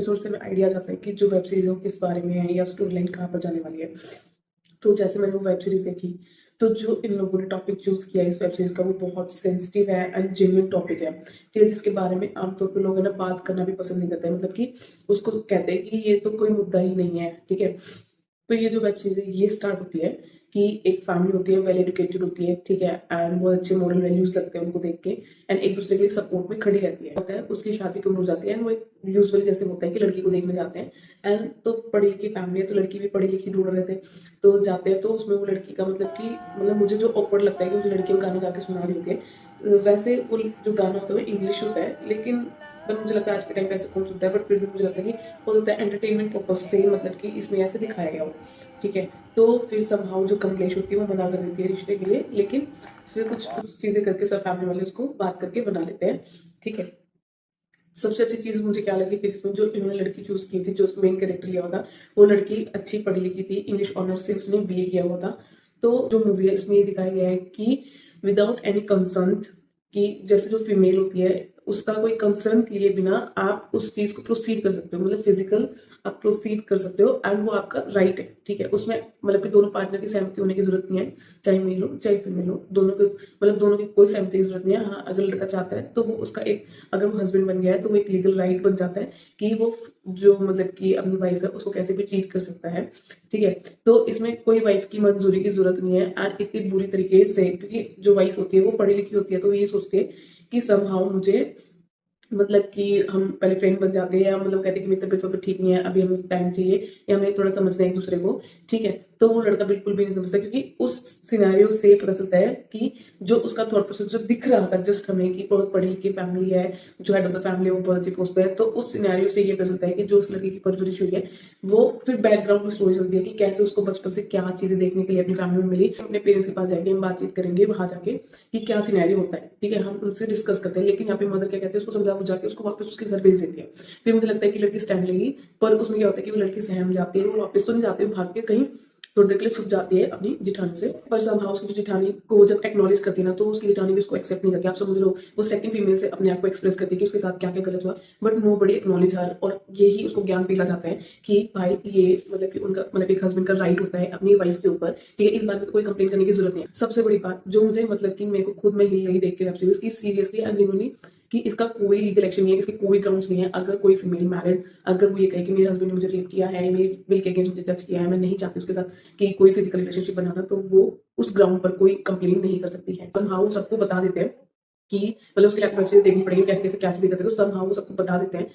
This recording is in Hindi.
एपिसोड से हमें आइडिया आ जाता है कि जो वेब सीरीज है वो किस बारे में है या स्टोरी लाइन कहाँ पर जाने वाली है। तो जैसे मैंने वो वेब सीरीज देखी, तो जो इन लोगों ने टॉपिक चूज किया है इस वेब सीरीज का वो बहुत सेंसिटिव है एंड जेन्युइन टॉपिक है, ठीक है, जिसके बारे में आमतौर पर लोग है ना बात करना भी पसंद नहीं करते हैं, मतलब कि उसको कहते हैं कि ये तो कोई मुद्दा ही नहीं है, ठीक है। तो ये जो वेब सीरीज है ये स्टार्ट होती है कि एक फैमिली होती है, वेल एजुकेटेड होती है, ठीक है, एंड बहुत अच्छे मॉरल वैल्यूज लगते हैं उनको देख के, एंड एक दूसरे के सपोर्ट में खड़ी रहती है। होता है उसकी शादी की उम्र हो जाती है एंड वो यूजुअली जैसे होता है कि लड़की को देखने जाते हैं, एंड तो पढ़ी लिखी फैमिली है तो लड़की भी पढ़ी लिखी ढूंढ रहे थे, तो जाते हैं तो उसमें वो लड़की का मतलब कि मतलब मुझे जो ऑकवर्ड लगता है कि मुझे लड़की में गाने गा के सुना रही होती है, वैसे वो जो गाना होता है वो इंग्लिश होता है, लेकिन पर मुझे लगता है आज के टाइम पे ऐसा कौन सुनता है, बट फिर भी मुझे लगता है कि हो सकता है एंटरटेनमेंट पर्पज से मतलब कि इसमें ऐसे दिखाया गया हो, ठीक है। तो फिर समहाउ जो कमलेश होती है वो मना कर देती है रिश्ते के लिए, लेकिन फिर कुछ कुछ चीजें करके सब फैमिली वाले उसको बात करके बना लेते हैं, ठीक है। सबसे अच्छी चीज मुझे क्या लगी फिर इसमें, जो इन्होंने लड़की चूज की थी, जो मेन कैरेक्टर लिया हुआ था, वो लड़की अच्छी पढ़ी लिखी थी, इंग्लिश ऑनर से उसने बीए किया हुआ था। तो जो मूवी है इसमें ये दिखाया गया है कि विदाउट एनी कंसर्न, कि जैसे जो फीमेल होती है उसका कोई कंसर्न लिए बिना आप उस चीज को प्रोसीड कर सकते हो, मतलब फिजिकल आप प्रोसीड कर सकते हो एंड वो आपका राइट है, ठीक है। उसमें मतलब कि दोनों पार्टनर की सहमति होने की जरूरत नहीं है, चाहे मेल हो चाहे फीमेल हो, दोनों के मतलब दोनों की कोई सहमति की जरूरत नहीं है। हाँ, अगर लड़का चाहता है तो वो उसका एक, अगर वो हस्बैंड बन गया है तो वो एक लीगल राइट बन जाता है कि वो जो मतलब कि अपनी वाइफ है उसको कैसे भी ट्रीट कर सकता है, ठीक है। तो इसमें कोई वाइफ की मंजूरी की जरूरत नहीं है एंड इतनी बुरी तरीके से, क्योंकि जो वाइफ होती है वो पढ़ी लिखी होती है तो ये सोचती है कि समहाउ मुझे मतलब कि हम पहले फ्रेंड बन जाते हैं या मतलब कहते हैं कि मेरी तबीयत वबीयत ठीक नहीं है, अभी हमें टाइम चाहिए या हमें थोड़ा समझना है एक दूसरे को, ठीक है। तो वो लड़का बिल्कुल भी नहीं समझता, क्योंकि उस सिनेरियो से पता चलता है कि जो उसका थॉट प्रोसेस जो दिख रहा था जस्ट हमें कि बहुत पढ़ी लिखी फैमिली है, जो हेड ऑफ द फैमिली वो बहुत अच्छी पोस्ट पे है, तो उस सिनेरियो से ये पता चलता है कि जो उस लड़की की परवरिश हुई है वो फिर बैकग्राउंड में स्टोरी चलती है कि कैसे उसको बचपन से क्या चीजें देखने के लिए अपनी फैमिली में मिली। अपने पेरेंट्स के पास जाएंगे, हम बातचीत करेंगे वहां जाके कि क्या सिनेरियो होता है, ठीक है, हम उनसे डिस्कस करते हैं, लेकिन यहाँ पे मदर क्या कहते हैं उसको समझा बुझा के उसको वापस उसके घर भेज देती है। फिर मुझे लगता है कि लड़की स्टैंड लेगी, पर उसमें क्या होता है कि वो लड़की सहम जाती है, वो वापस तो नहीं जाती, वो भाग के कहीं थोड़ी देर के लिए छुप जाती है अपनी जिठानी से, पर समहाउ उसकी जो जिठानी को जब एक्नॉलेज करती है ना तो उसकी जिठानी भी उसको एक्सेप्ट नहीं करती। आप समझ लो वो सेकंड फीमेल से अपने आप को एक्सप्रेस करती है कि उसके साथ क्या क्या गलत हुआ, बट नो बड़ी एक्नॉलेज हर, और यही उसको ज्ञान पिला जाता है कि भाई ये मतलब कि उनका मतलब एक हस्बैंड का राइट होता है अपनी वाइफ के ऊपर, ठीक है, इस बात में तो कोई कंप्लेन करने की जरूरत नहीं है। सबसे बड़ी बात जो मुझे मतलब कि मेरे को खुद में हिल गई देख के वेब सीरीज की, सीरियसली एंड जेन्युइनली, कि इसका कोई लीगल एक्शन नहीं है, इसके कोई ग्राउंड्स नहीं है। अगर कोई फीमेल मैरिड अगर वो ये कहे कि मेरे हस्बैंड ने मुझे रेप किया है, मेरे विल के अगेंस्ट मुझे टच किया है, मैं नहीं चाहती उसके साथ कि कोई फिजिकल रिलेशनशिप बनाना, तो वो उस ग्राउंड पर कोई कंप्लेन नहीं कर सकती है। समहाउ सबको बता देते हैं कि मतलब उसके लिए वेब सीरीज देखनी पड़ेगी कैसे कैसे क्या चीजें करते हैं, तो समहाउ वो सबको बता देते हैं